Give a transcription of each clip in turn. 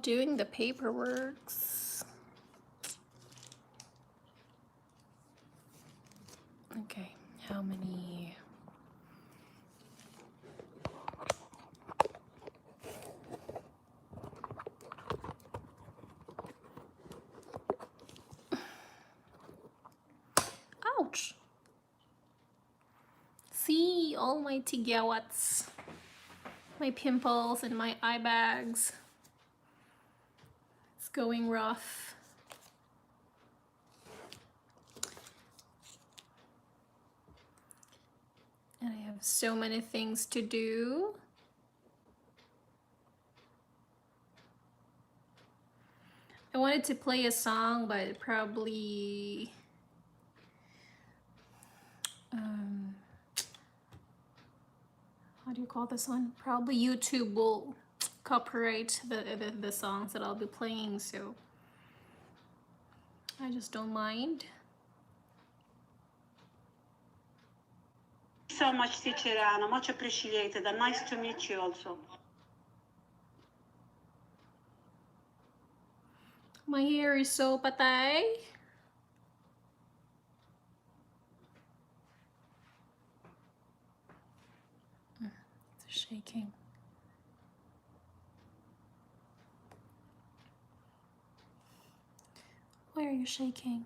doing the paperwork. Okay, how many? Ouch! See all my tigawats, my pimples and my eye bags. It's going rough. And I have so many things to do. I wanted to play a song, but probably how do you call this one? Probably YouTube will copyright the songs that I'll be playing, so I just don't mind. So much, teacher Anna, much appreciated, and nice to meet you also. My hair is so patay. It's shaking. Why are you shaking?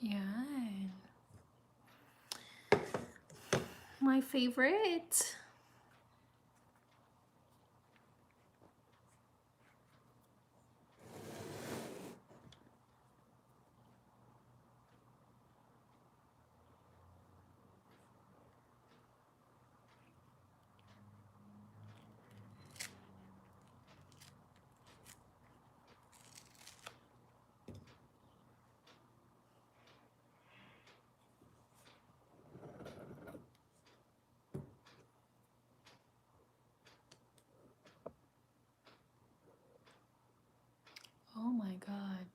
Yeah. My favorite. Oh my God.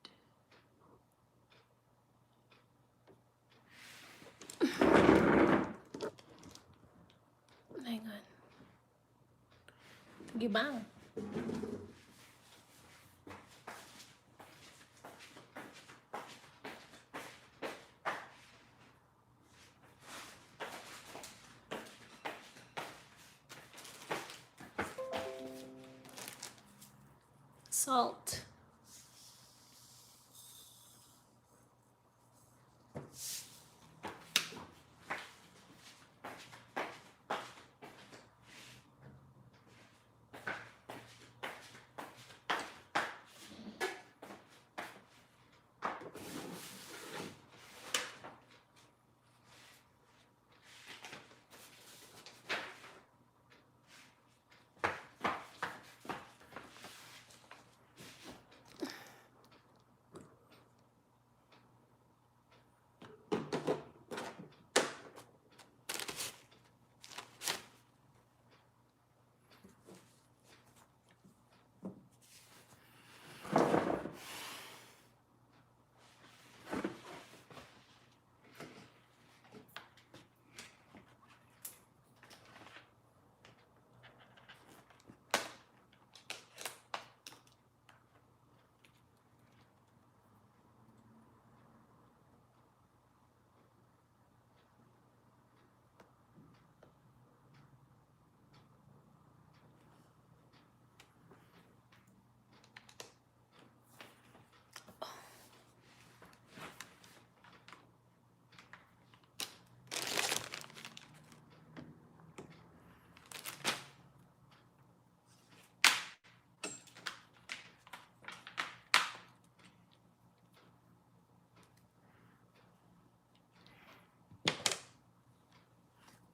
Hang on. Gibang. Salt.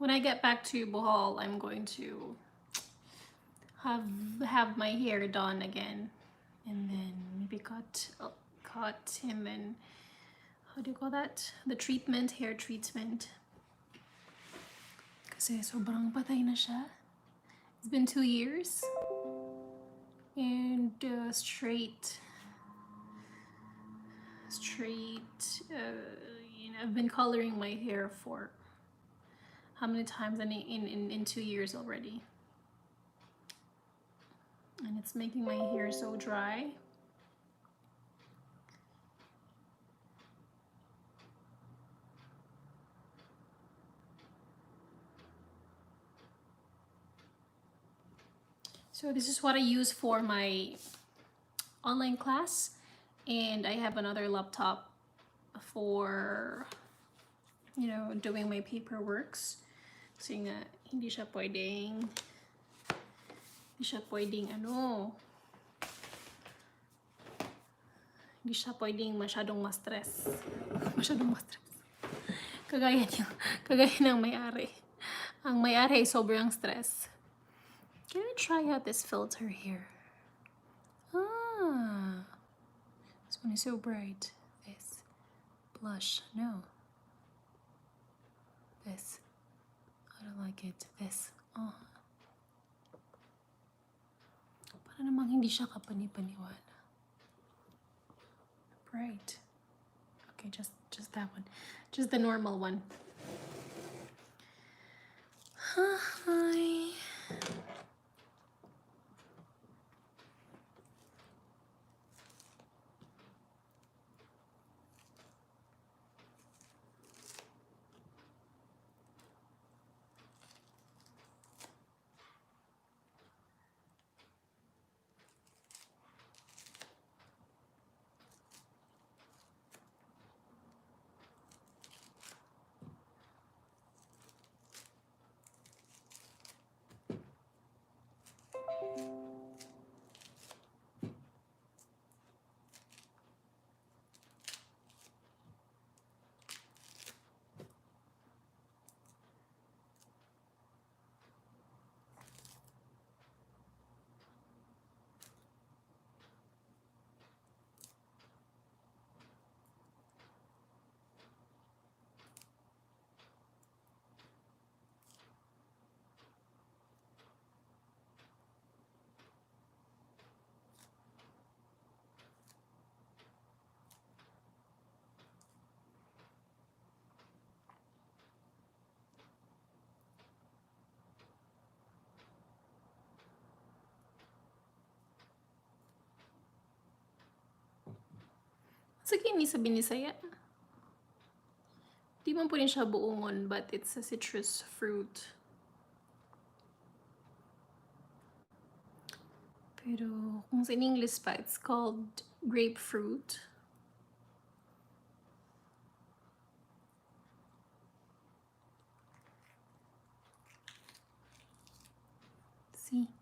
when I get back to Bohol, I'm going to have my hair done again, and then maybe cut, and then how do you call that? The treatment, hair treatment. Kasi sobrang patay na siya. It's been 2 years, and straight. I've been coloring my hair for how many times in 2 years already, and it's making my hair so dry. So this is what I use for my online class, and I have another laptop for, you know, doing my paperworks. Kasi nga, hindi siya pwedeng masyadong ma-stress. Kagaya ng may-ari. Ang may-ari ay sobrang stress. Can I try out this filter here? This one is so bright. This blush, no. This, I don't like it. This, para namang hindi siya kapani-paniwala. Bright. Okay, just that one. Just the normal one. Hi. Sige, ni sa Binisaya. Di man po rin siya buongon, but it's a citrus fruit. Pero kung sa English pa, it's called grapefruit. See?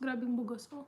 Grabing bugas, oh.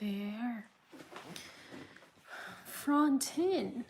there. Frontin.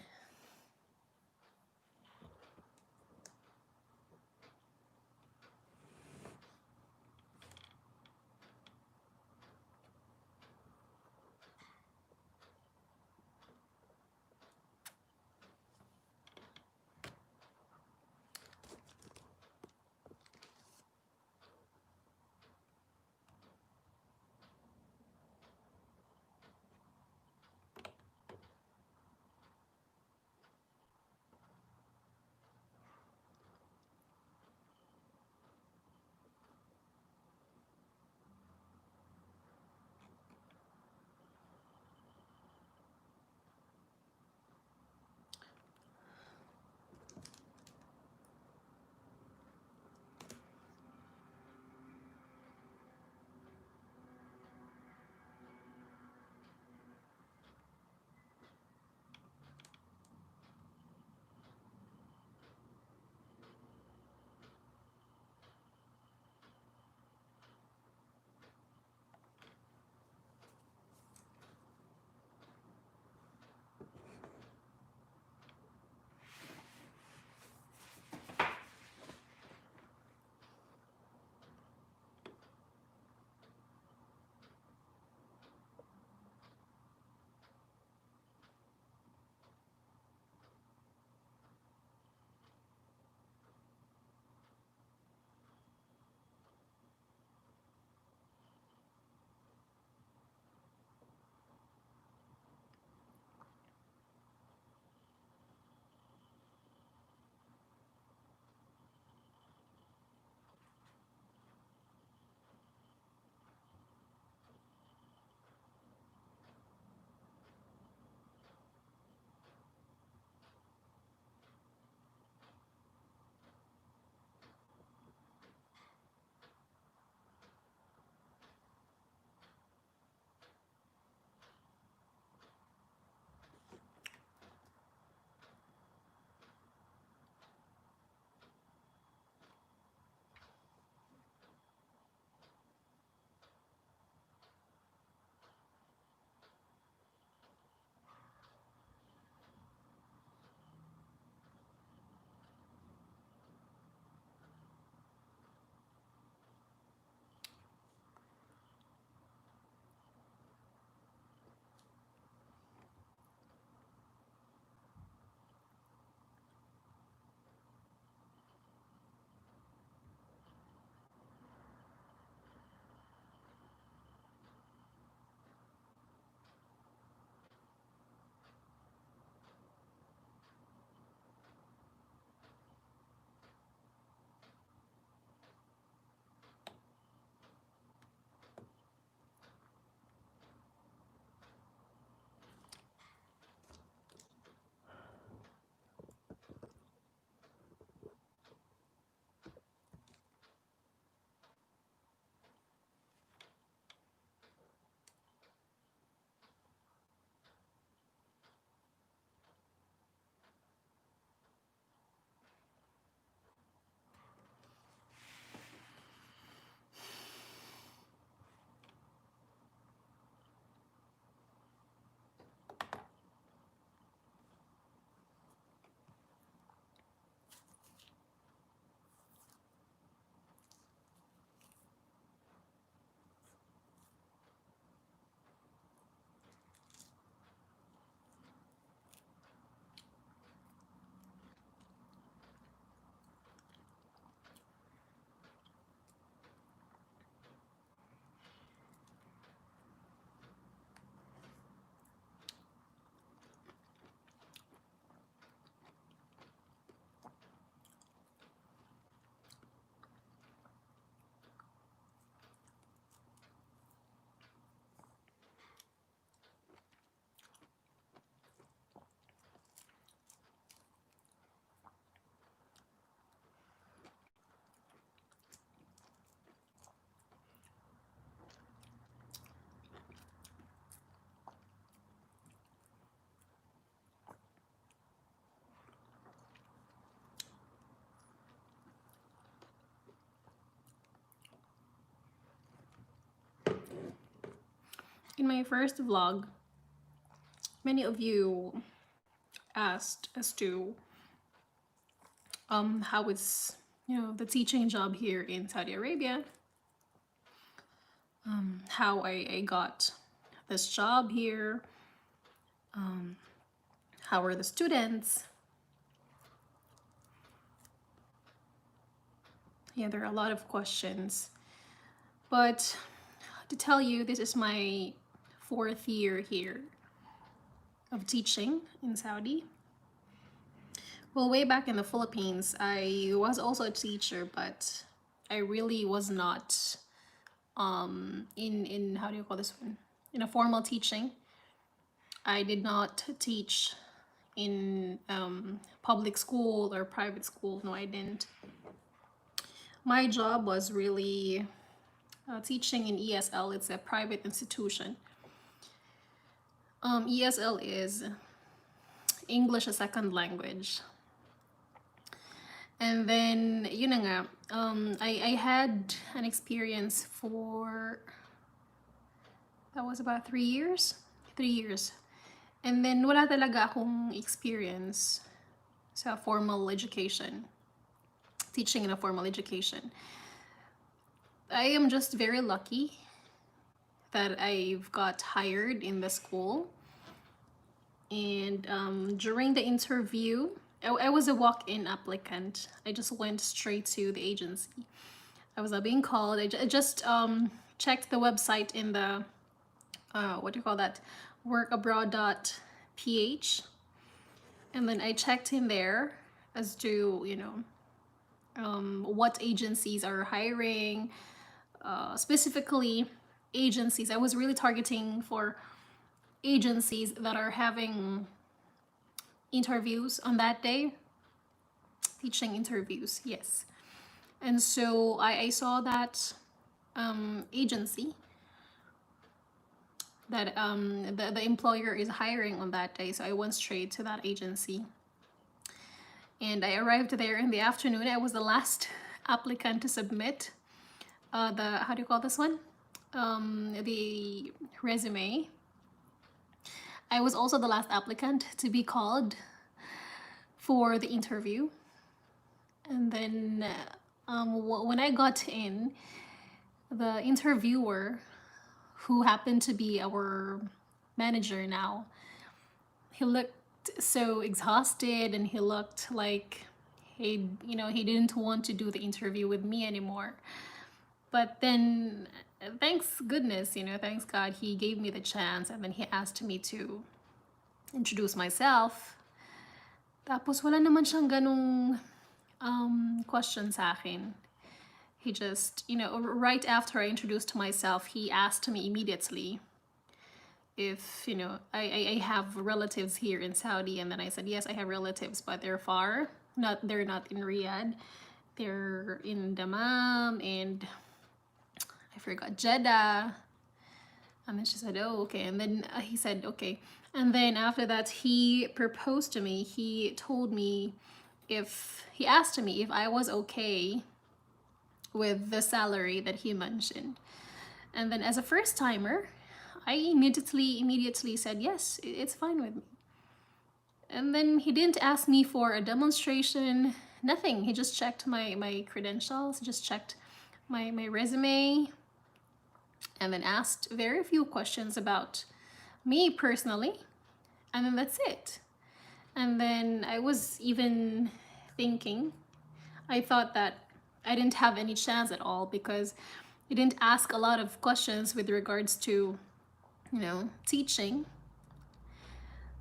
in my first vlog, many of you asked as to how it's, the teaching job here in Saudi Arabia, how I got this job here, how are the students. Yeah, there are a lot of questions, but to tell you, this is my 4th year here of teaching in Saudi. Well, way back in the Philippines, I was also a teacher, but I really was not in how do you call this one? In a formal teaching. I did not teach in public school or private school. No, I didn't. My job was really teaching in ESL. It's a private institution. ESL is English as second language. And then, yun na nga, I had an experience for, that was about 3 years? 3 years. And then wala talaga akong experience sa formal education, teaching in a formal education. I am just very lucky that I've got hired in the school. And during the interview, I was a walk-in applicant. I just went straight to the agency. I was being called. I just checked the website in the, what do you call that? workabroad.ph. And then I checked in there as to, what agencies are hiring, specifically agencies. I was really targeting for agencies that are having interviews on that day, teaching interviews, yes. And so I saw that agency that the employer is hiring on that day, so I went straight to that agency. And I arrived there in the afternoon. I was the last applicant to submit the, how do you call this one? The resume. I was also the last applicant to be called for the interview. And then when I got in, the interviewer, who happened to be our manager now, he looked so exhausted, and he looked like he didn't want to do the interview with me anymore. But then, thanks goodness, thanks God, he gave me the chance, and then he asked me to introduce myself. Tapos wala naman siyang ganung question sa akin. He just, right after I introduced myself, he asked me immediately if, I have relatives here in Saudi. And then I said, yes, I have relatives, but they're far. They're not in Riyadh. They're in Dammam and I forgot, Jeddah. And then she said, oh, okay. And then he said, okay. And then after that, he proposed to me. He told me he asked me if I was okay with the salary that he mentioned. And then as a first timer, I immediately said, yes, it's fine with me. And then he didn't ask me for a demonstration, nothing. He just checked my credentials, just checked my resume, and then asked very few questions about me personally. And then that's it. And then I was even thinking, I thought that I didn't have any chance at all because he didn't ask a lot of questions with regards to, teaching.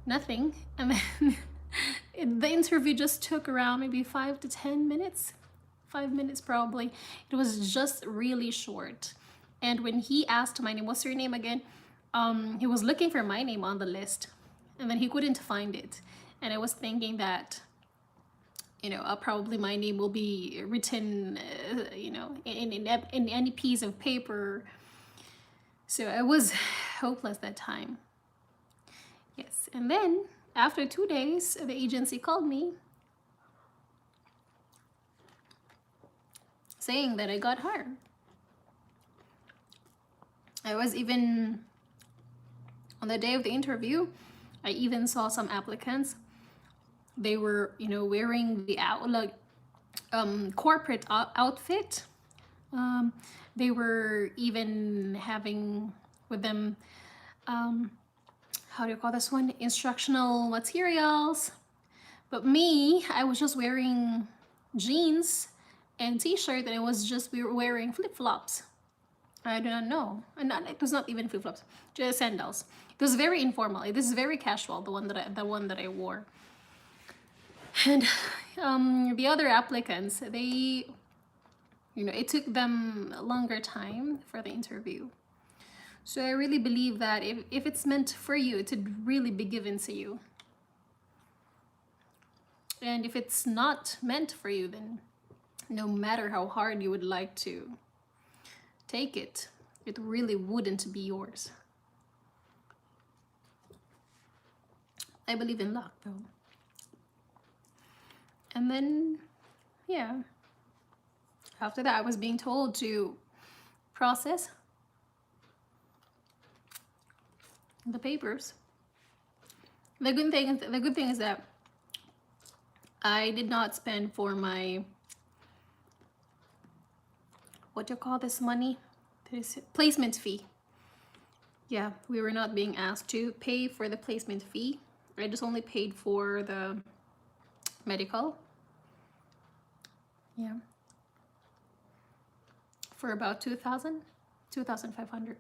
Nothing. And then the interview just took around maybe 5 to 10 minutes. 5 minutes probably. It was just really short. And when he asked my name, what's your name again? He was looking for my name on the list, and then he couldn't find it. And I was thinking that, probably my name will be written, in any piece of paper. So I was hopeless that time. Yes, and then after 2 days, the agency called me saying that I got hired. I was even On the day of the interview, I even saw some applicants. They were, wearing the corporate outfit. They were even having with them, how do you call this one? Instructional materials. But me, I was just wearing jeans and t-shirt, and we were wearing flip-flops. I do not know. And it was not even flip-flops, just sandals. It was very informal. This is very casual, the one that I wore. And the other applicants, they, it took them a longer time for the interview. So I really believe that if it's meant for you, it would really be given to you. And if it's not meant for you, then no matter how hard you would like to take it, it really wouldn't be yours. I believe in luck, though. And then, yeah, after that, I was being told to process the papers. The good thing is that I did not spend for my, what do you call this money? This placement fee. Yeah, we were not being asked to pay for the placement fee. I just only paid for the medical. Yeah. For about 2,500.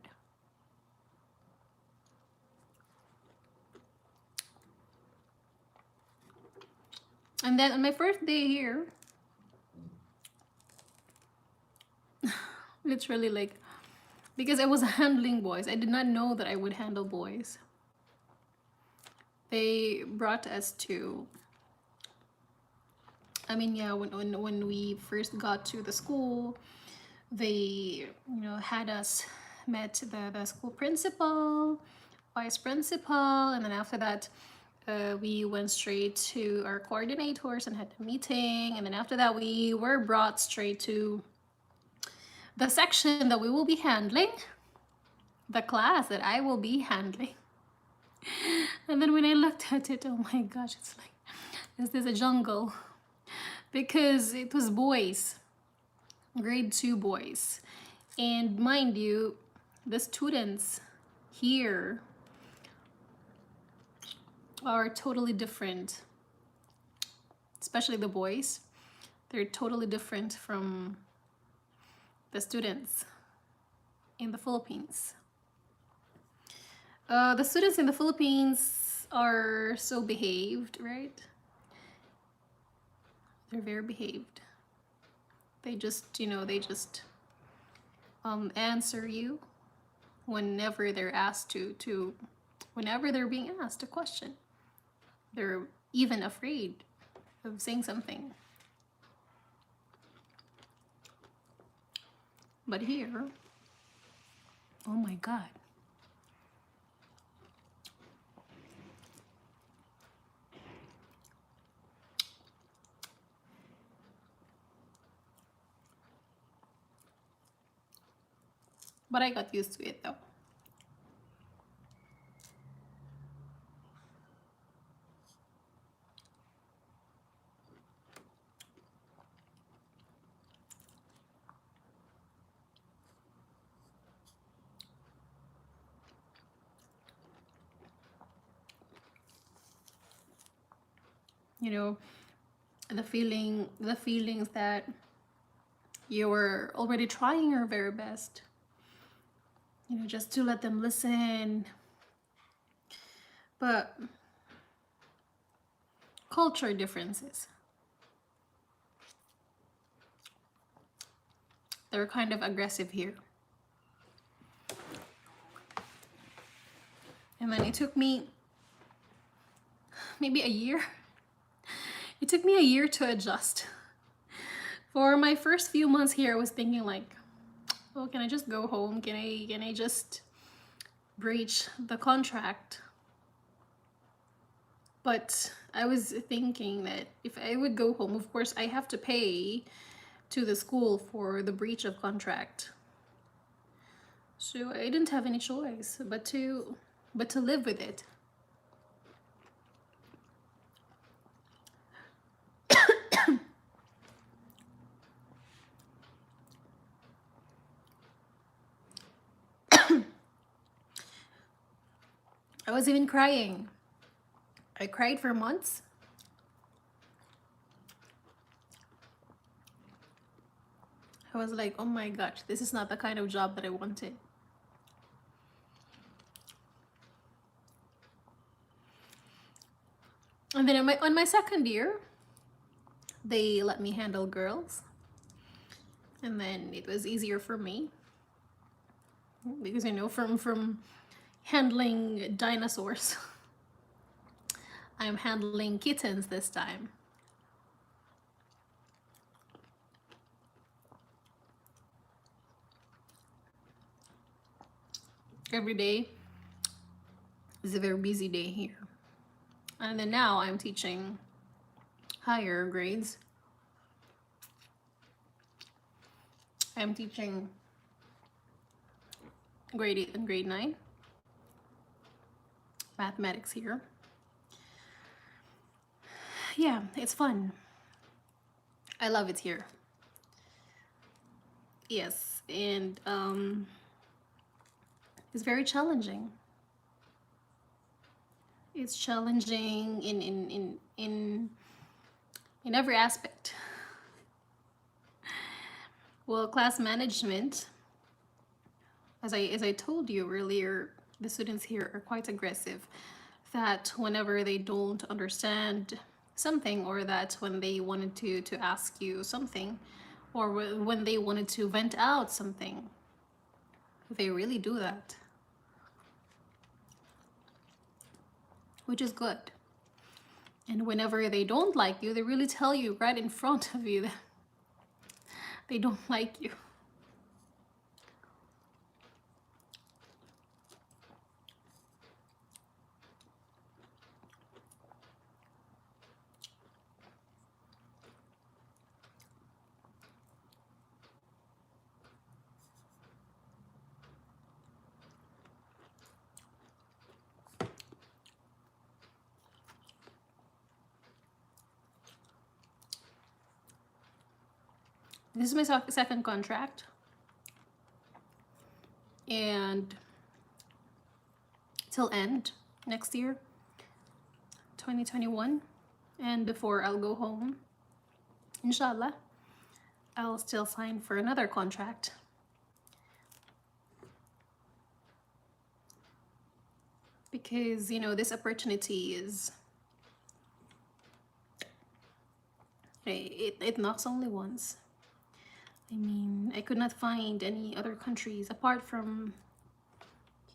And then on my first day here, literally, like, because I was handling boys, I did not know that I would handle boys. They brought us to, when we first got to the school, they, had us met the school principal, vice principal, and then after that, we went straight to our coordinators and had a meeting. And then after that, we were brought straight to the section that we will be handling, the class that I will be handling. And then when I looked at it, oh my gosh, it's like, is this a jungle? Because it was boys, grade 2 boys. And mind you, the students here are totally different, especially the boys. They're totally different from the students in the Philippines. The students in the Philippines are so behaved, right? They're very behaved. They just, answer you whenever they're asked whenever they're being asked a question. They're even afraid of saying something. But here, oh my God. But I got used to it though. The feelings that you were already trying your very best, just to let them listen. But culture differences, they're kind of aggressive here. And then it took me maybe a year. It took me a year to adjust. For my first few months here, I was thinking like, oh, can I just go home? Can I just breach the contract? But I was thinking that if I would go home, of course, I have to pay to the school for the breach of contract. So I didn't have any choice but to but to live with it. I was even crying. I cried for months. I was like, oh my gosh, this is not the kind of job that I wanted. And then on my second year, they let me handle girls. And then it was easier for me. Because, you know, from handling dinosaurs, I'm handling kittens this time. Every day is a very busy day here. And then now I'm teaching higher grades. I'm teaching grade 8 and grade 9 mathematics here. Yeah, it's fun. I love it here. Yes, and it's very challenging. It's challenging in every aspect. Well, class management, as I told you earlier, the students here are quite aggressive. That whenever they don't understand something, or that when they wanted to ask you something, or when they wanted to vent out something, they really do that, which is good. And whenever they don't like you, they really tell you right in front of you that they don't like you. This is my second contract, and till end next year, 2021, and before I'll go home, inshallah, I'll still sign for another contract. Because, you know, this opportunity is, it knocks only once. I mean, I could not find any other countries apart from,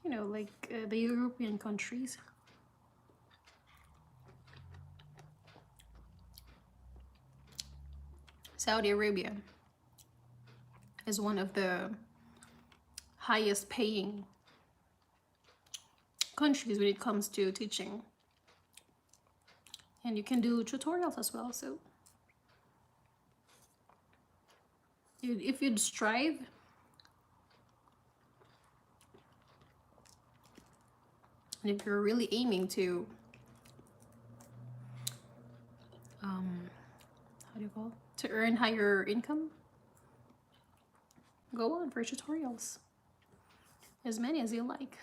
you know, like the European countries. Saudi Arabia is one of the highest paying countries when it comes to teaching. And you can do tutorials as well, so if you'd strive, and if you're really aiming to how do you call it? To earn higher income, go on for tutorials, as many as you like.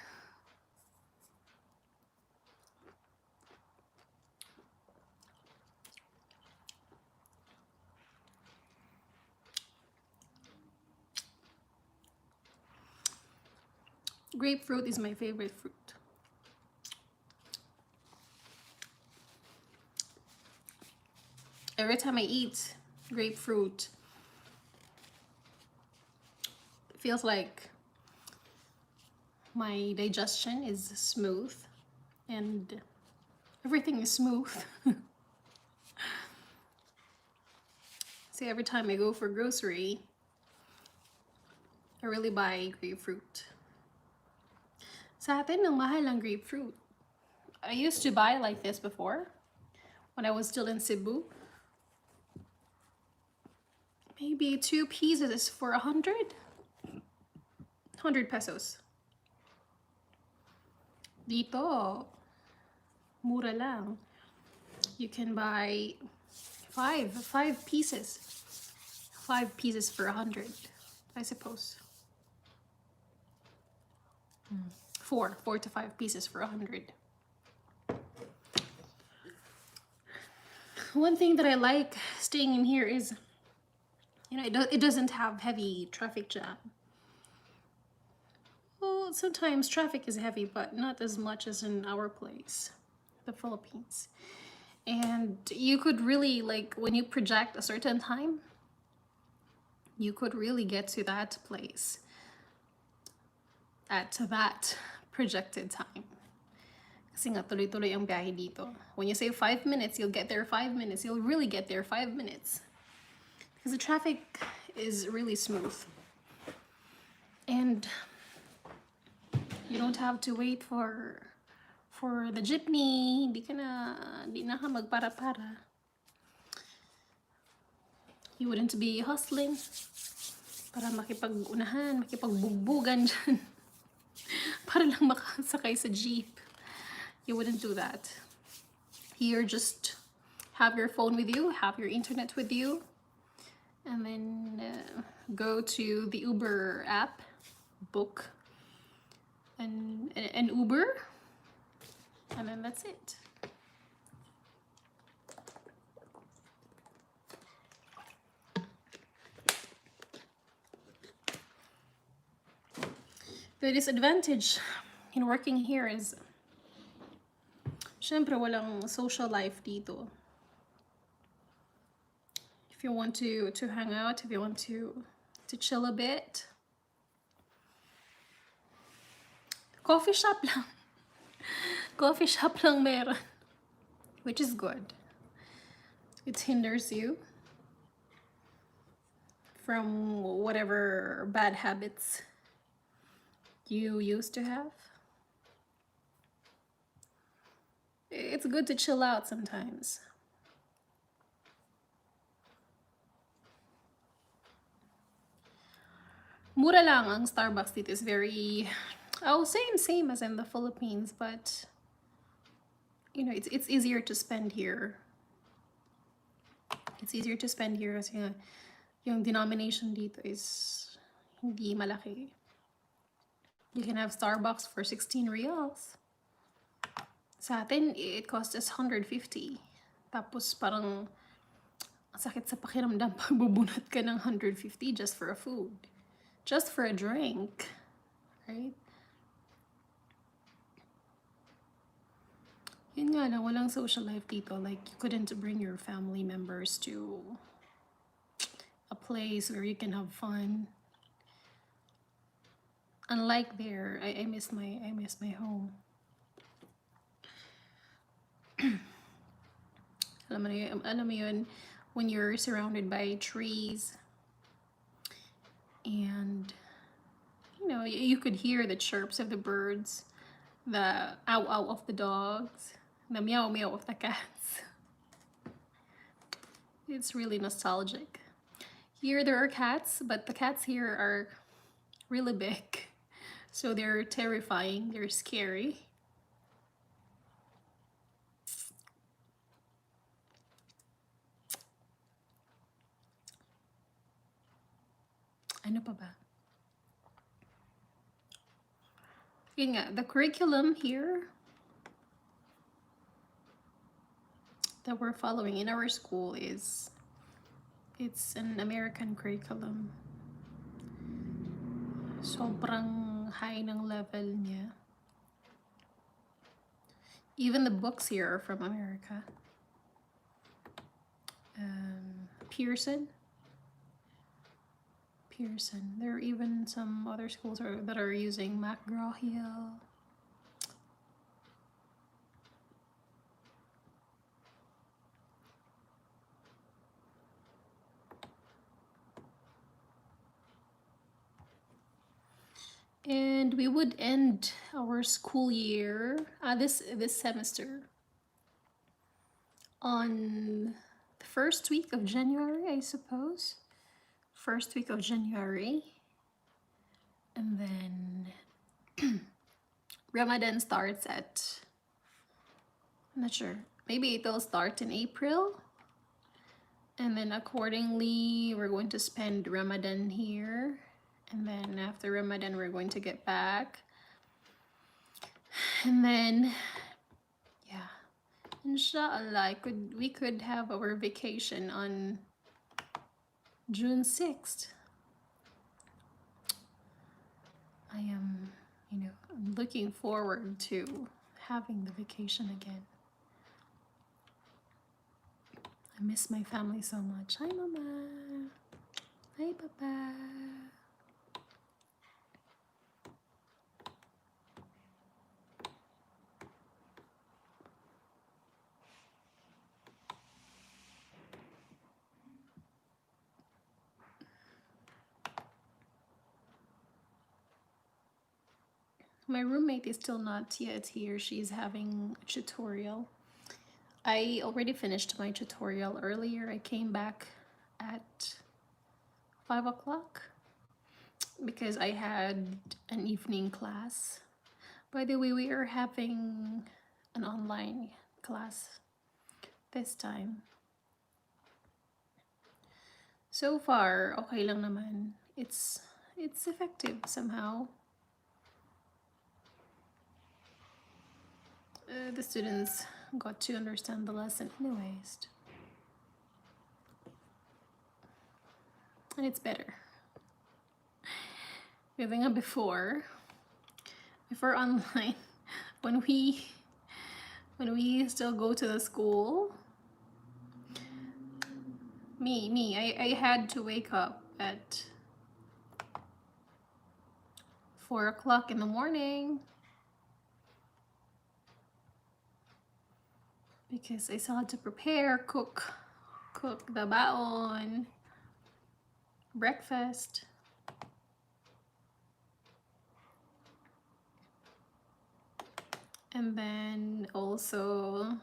Grapefruit is my favorite fruit. Every time I eat grapefruit, it feels like my digestion is smooth and everything is smooth. See, every time I go for grocery, I really buy grapefruit. Sa atin, ang mahal ng grapefruit. I used to buy like this before, when I was still in Cebu. Maybe 2 pieces for 100 pesos. Dito, mura lang. You can buy five pieces. 5 pieces for 100, I suppose. 4 to 5 pieces for 100. One thing that I like staying in here is, it doesn't have heavy traffic jam. Well, sometimes traffic is heavy, but not as much as in our place, the Philippines. And you could really, like, when you project a certain time, you could really get to that place at that projected time. Kasi nga tuloy-tuloy ang biyahe dito. When you say 5 minutes, you'll get there 5 minutes. You'll really get there 5 minutes. Because the traffic is really smooth. And you don't have to wait for the jeepney. Di na ka magpara-para. You wouldn't be hustling para makipag-unahan, makipag-bugbugan dyan. Para lang makasakay sa jeep. You wouldn't do that. Here, just have your phone with you, have your internet with you, and then go to the Uber app, book an Uber, and then that's it. The disadvantage in working here is, syempre walang social life dito. If you want to hang out, if you want to chill a bit, coffee shop lang. Coffee shop lang meron. Which is good. It hinders you from whatever bad habits you used to have. It's good to chill out sometimes. Mura lang ang Starbucks dito. Is very, same as in the Philippines, but it's easier to spend here. It's easier to spend here kasi yung denomination dito is hindi malaki. You can have Starbucks for 16 reals. Sa atin, it cost us 150. Tapos parang ang sakit sa pakiramdam pag bubunot ka ng 150 just for a food. Just for a drink. Right? Yun nga lang, walang social life dito. Like, you couldn't bring your family members to a place where you can have fun. Unlike there, I miss my home. Alam mo yun, when you're surrounded by trees, and you could hear the chirps of the birds, the ow ow of the dogs, the meow meow of the cats. It's really nostalgic. Here there are cats, but the cats here are really big. So they're terrifying, they're scary. Ano pa ba? Yun nga, the curriculum here that we're following in our school it's an American curriculum. Sobrang high ng level niya. Even the books here are from America. Pearson. There are even some other schools that are using McGraw-Hill. And we would end our school year this semester on the first week of January, I suppose. First week of January. And then Ramadan starts at, I'm not sure, maybe it'll start in April. And then accordingly, we're going to spend Ramadan here. And then after Ramadan, we're going to get back. And then, yeah, inshallah, we could have our vacation on June 6th. I am, I'm looking forward to having the vacation again. I miss my family so much. Hi, Mama. Hi, Papa. My roommate is still not yet here. She's having a tutorial. I already finished my tutorial earlier. I came back at 5 o'clock because I had an evening class. By the way, we are having an online class this time. So far, okay lang naman. It's effective somehow. The students got to understand the lesson anyways. And it's better. Moving on before online, when we still go to the school, I had to wake up at 4 o'clock in the morning because I still had to prepare, cook the baon, breakfast. And then also,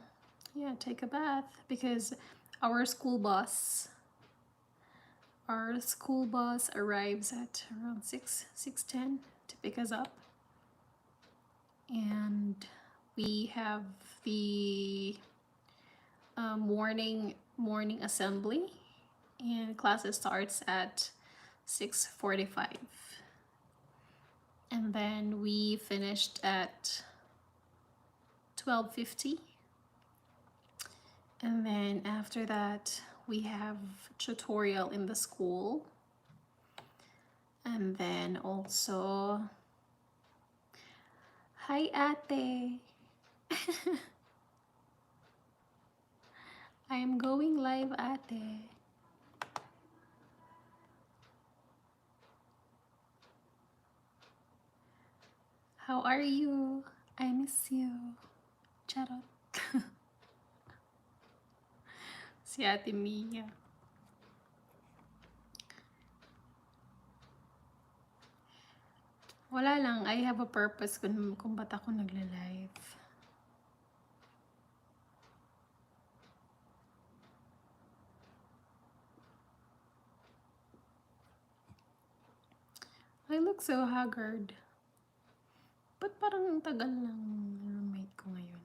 take a bath because our school bus arrives at around 6:10 to pick us up. And we have the morning assembly, and classes starts at 6:45. And then we finished at 12:50. And then after that, we have tutorial in the school. And then also, hi ate. I am going live ate. How are you? I miss you. Charot. Si Ate Mia. Wala lang. I have a purpose kung ba't ako nagla-live. I look so haggard. Ba't parang tagal lang roommate ko ngayon?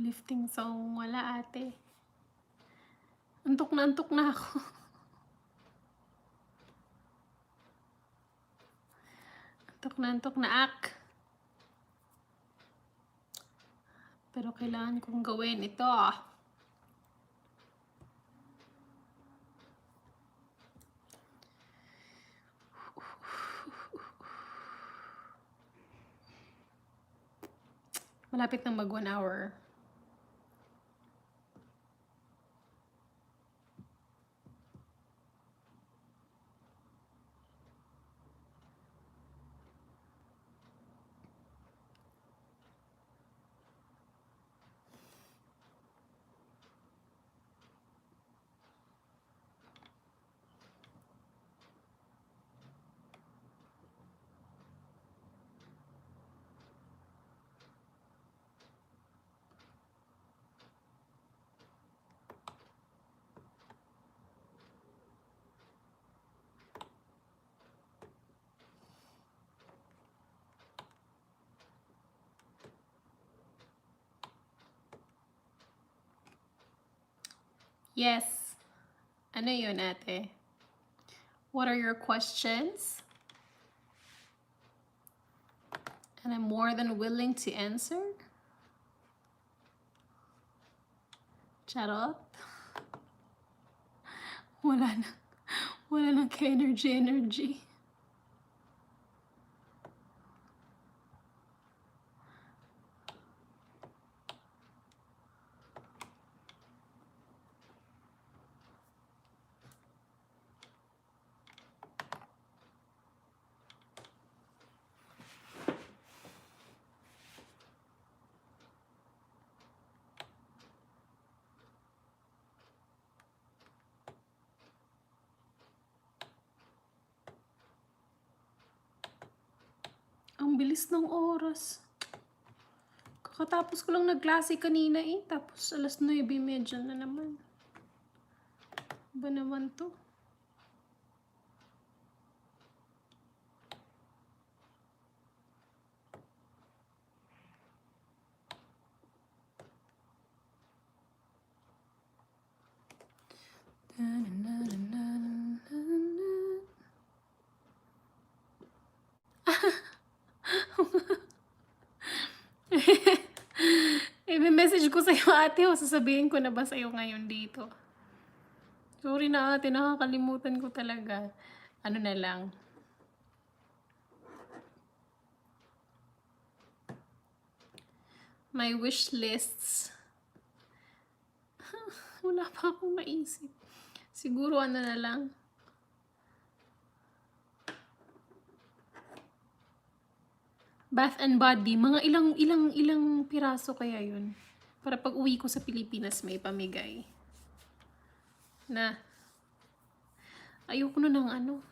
Uplifting song. Wala ate. Antok na ako. Antok na ak. Pero kailangan kong gawin ito. Malapit nang mag 1 hour. Yes. Ano yun, ate? What are your questions? And I'm more than willing to answer. Charot. Wala na. Wala na ka-energy. Ang bilis ng oras. Kakatapos ko lang nagklase kanina eh. Tapos alas 9:30 na naman. Ba naman to? I-message ko sa'yo ate o sasabihin ko na ba sa'yo ngayon dito? Sorry na ate, nakakalimutan ko talaga. Ano na lang. My wish lists. Wala pa akong maisip. Siguro ano na lang. Bath and Body. Mga ilang piraso kaya yun. Para pag uwi ko sa Pilipinas may pamigay. Na. Ayoko na ng ano.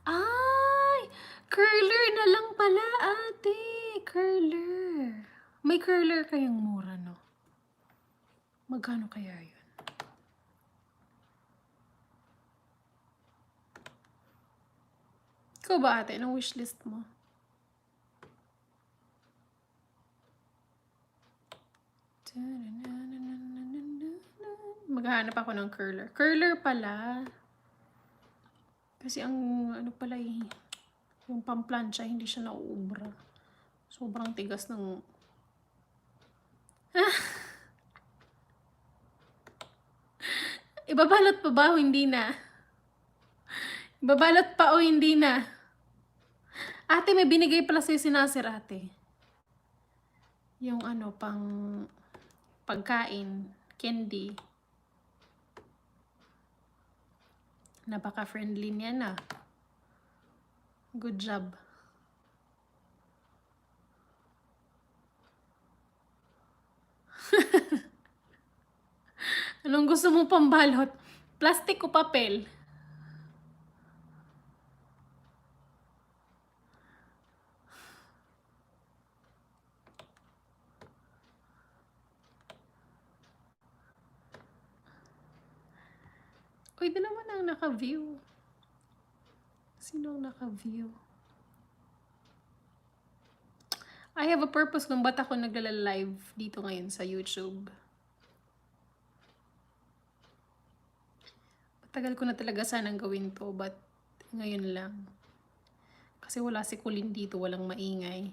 Ay! Curler na lang pala, ate. Curler. May curler kayang mura, no? Magkano kaya yun? Ikaw ba, ate? Anong wishlist mo? Maghahanap ako ng curler. Curler pala. Kasi ang ano pala eh, yung pamplansya, hindi siya nauubra. Sobrang tigas ng... Ibabalot pa ba o hindi na? Ibabalot pa o hindi na? Ate, may binigay pala sa'yo si Nasir, ate. Yung ano, pang pagkain, candy. Napaka-friendly niya na. Good job. Anong gusto mong pambalot? Plastic o papel? Pwede naman ang naka-view. Sino ang naka-view? I have a purpose kung ba't ako nagla-live dito ngayon sa YouTube. Matagal ko na talaga sanang gawin to, but ngayon lang. Kasi wala si Colleen dito, walang maingay.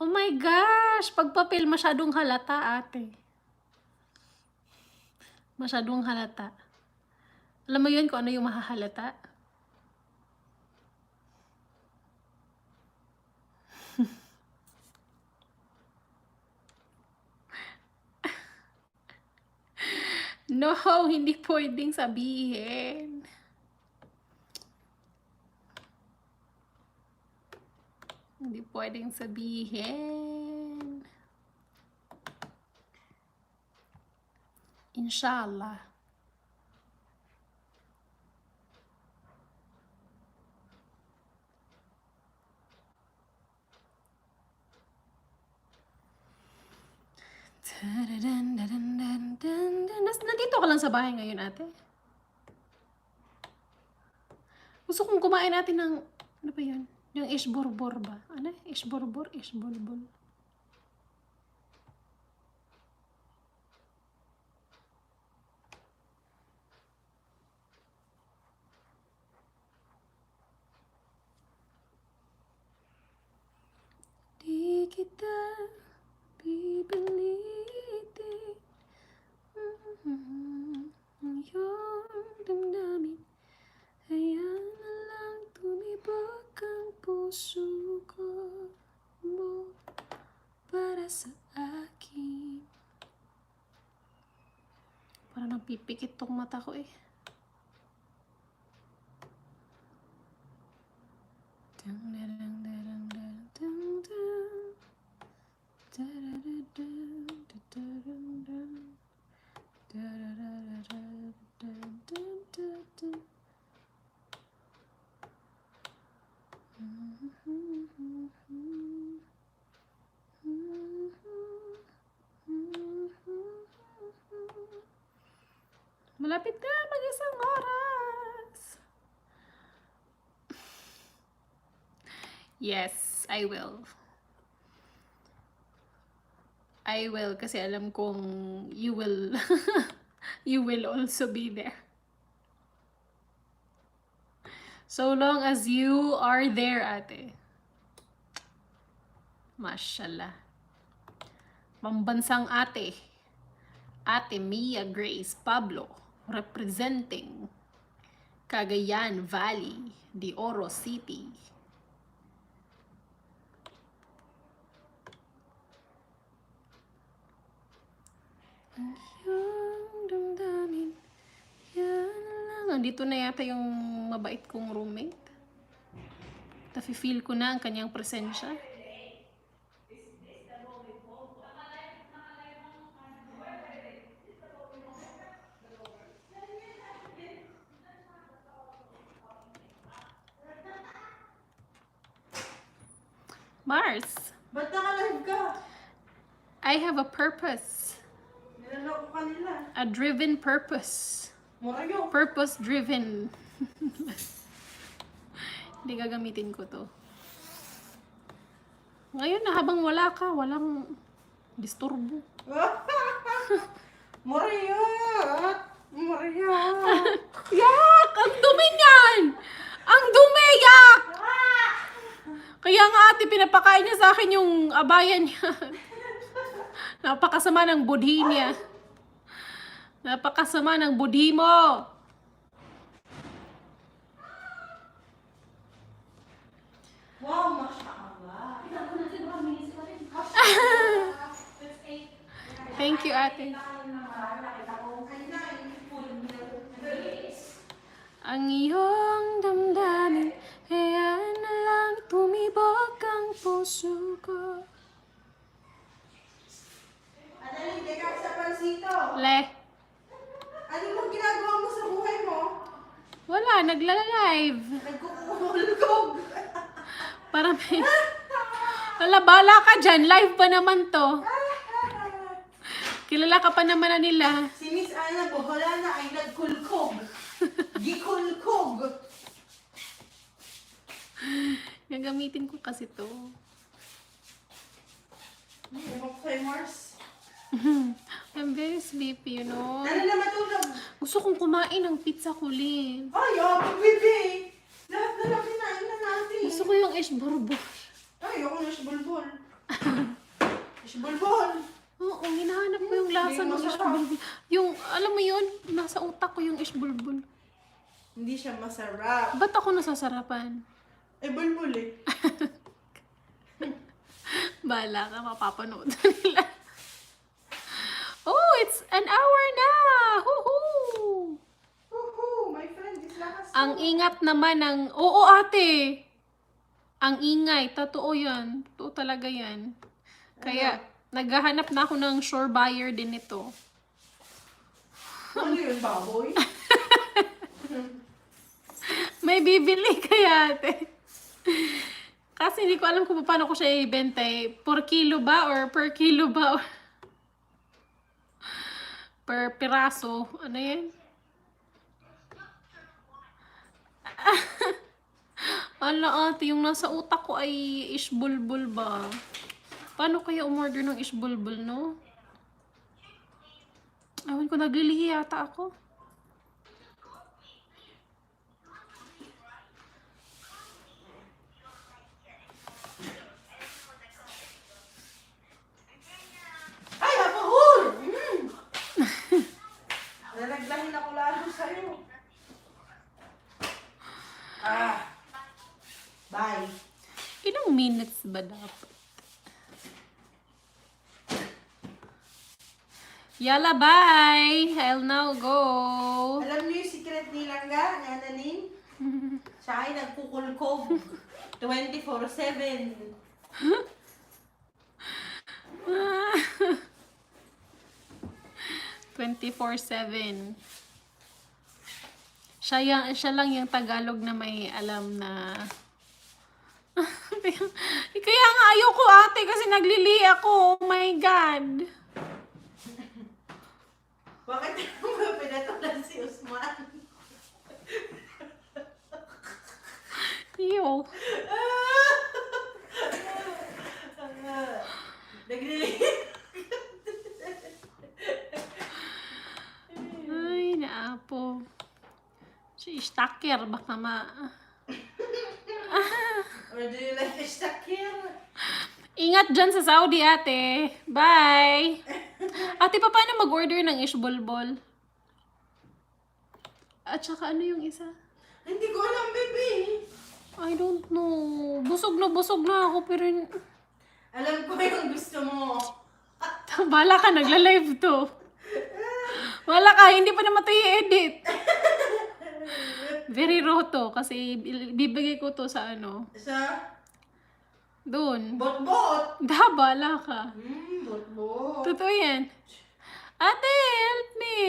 Oh my gosh! Pag papel, masyadong halata, ate. Masyadong halata. Alam mo yun kung ano yung mahahalata? No, hindi pwedeng sabihin. Hindi pwedeng sabihin. Inshallah. Nandito ka lang sa bahay ngayon, ate? Gusto kong kumain natin ng, ano ba yun? Yung ishborbor ba? Ano? Ishborbor? Ishbolbol. kita pipilitin. Ang iyong damdamin, hayaan na lang tumibok ang puso ko mo para sa akin. Parang nagpipikit tong mata ko eh. Malapit na mag-isang oras. Yes, I will. I will kasi alam kong you will you will also be there. So long as you are there, ate. Mashallah. Pambansang ate. Ate Mia Grace Pablo, representing Cagayan Valley, De Oro City. Ang iyong damdamin, yan lang. Andito na yata yung mabait kong roommate. Nafe-feel ko na ang kanyang presensya. Mars, Ba't naka-live ka? I have a purpose. Nilaloko ka nila. A driven purpose. Murayo. Purpose-driven. Hindi gagamitin ko to. Ngayon na habang wala ka, walang disturbo. Murayo. Murayo. Yak! Ang dumi niyan! Ang dumi! Yak! Kaya nga ate, pinapakain niya sa akin yung abayan niya. Napakasama ng budhi niya. Napakasama ng budhi mo. Wow, mashallah. Thank you, ate. Ang iyong damdamin, hayaan na lang tumibok ang puso ko. Annalyn, teka sa pansito. Le, Ano bang ginagawa mo sa buhay mo? wala, nagla-live. Nagkukulog. Para may... Wala, bala ka dyan. Live pa naman to. Kilala ka pa naman na nila. Si Miss Ana Boholana ay nagkulkog. Gikulkog. Gagamitin ko kasi to. Ewan ko kay Mars. I'm very sleepy, you know. Ano na matulog? Gusto kong kumain ng pizza kulin. Ay, baby. Lahat na lang kinain na natin. Gusto ko yung ishburbo. Ay, ako na ishbulbol. Ishbulbol. Oo, hinahanap ko yung lasa Hindi ng masarap. ishbulbul. Yung, alam mo yun, nasa utak ko yung ishbulbul. Hindi siya masarap. Ba't ako nasasarapan? Eh, bulbul eh. Bala ka, mapapanood na nila. Oh, it's an hour na! Woohoo! Woohoo! My friend is last. Ang ingat naman ng... Oo, ate! Ang ingay. Totoo yan. Totoo talaga yan. Kaya, naghahanap na ako ng sure buyer din nito. Ano yun, baboy? May bibili kaya, ate. Kasi hindi ko alam kung paano ko siya ibenta eh. Per kilo ba? Or per kilo ba? Or per piraso. Ano yan? Ala ate, yung nasa utak ko ay ishbulbul ba? Paano kaya umorder ng ishbulbul, no? Awan ko, naglilihi yata ako. minutes ba dapat? Yalla, bye! I'll now go. Alam niyo yung secret ni Langga, ni Annalyn? Siya ay nagkukulkog. 24/7. 24/7. Siya lang yung Tagalog na may alam na... Kaya nga ayoko ate kasi naglili ako. Oh my God. Bakit mo pinatulan si Usman? Ew. Nagliliit. Ay, naapo. Si Stacker, baka Or do you like Shakir? Ingat dyan sa Saudi, ate. Bye! Ate, paano mag-order ng ishbol-bol? At saka ano yung isa? Hindi ko alam, baby. I don't know. Busog na ako, pero... Alam ko yung gusto mo. Bala ka, nagla-live to. Wala ka, hindi pa naman ito i-edit. Very raw to, kasi bibigay ko to sa ano. Sa Doon. bot-bot. Bala ka. Bot-bot. Totoo yan. Ate, help me!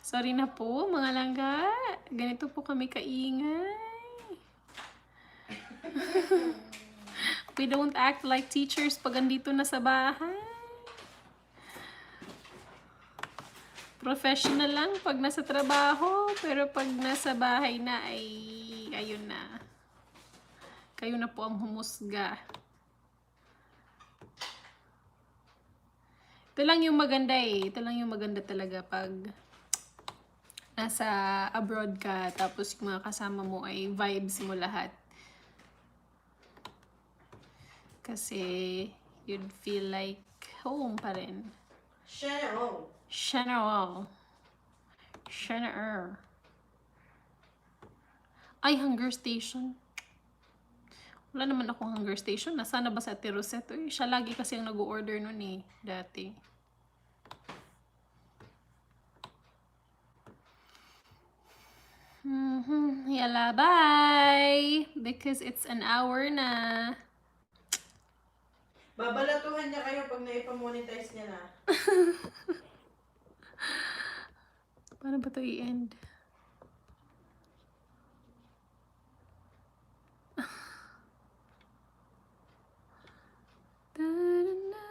Sorry na po, mga langga. Ganito po kami kaingay. We don't act like teachers pag andito na sa bahay. Professional lang pag nasa trabaho, pero pag nasa bahay na ay ayun na. Kayo na po ang humusga. Ito lang yung maganda eh. Ito lang yung maganda talaga pag nasa abroad ka, tapos yung mga kasama mo ay vibes mo lahat. Kasi you'd feel like home pa rin. Cheryl. General. Ay, Hunger Station. Wala naman akong Hunger Station. Nasaan na ba sa Ate Rosette? Uy, siya lagi kasi ang nag-order nun eh, dati. Yala, bye! Because it's an hour na. Babalatuhan niya kayo pag naipamonetize niya na. Paano ba ito i-end? Da-da-da.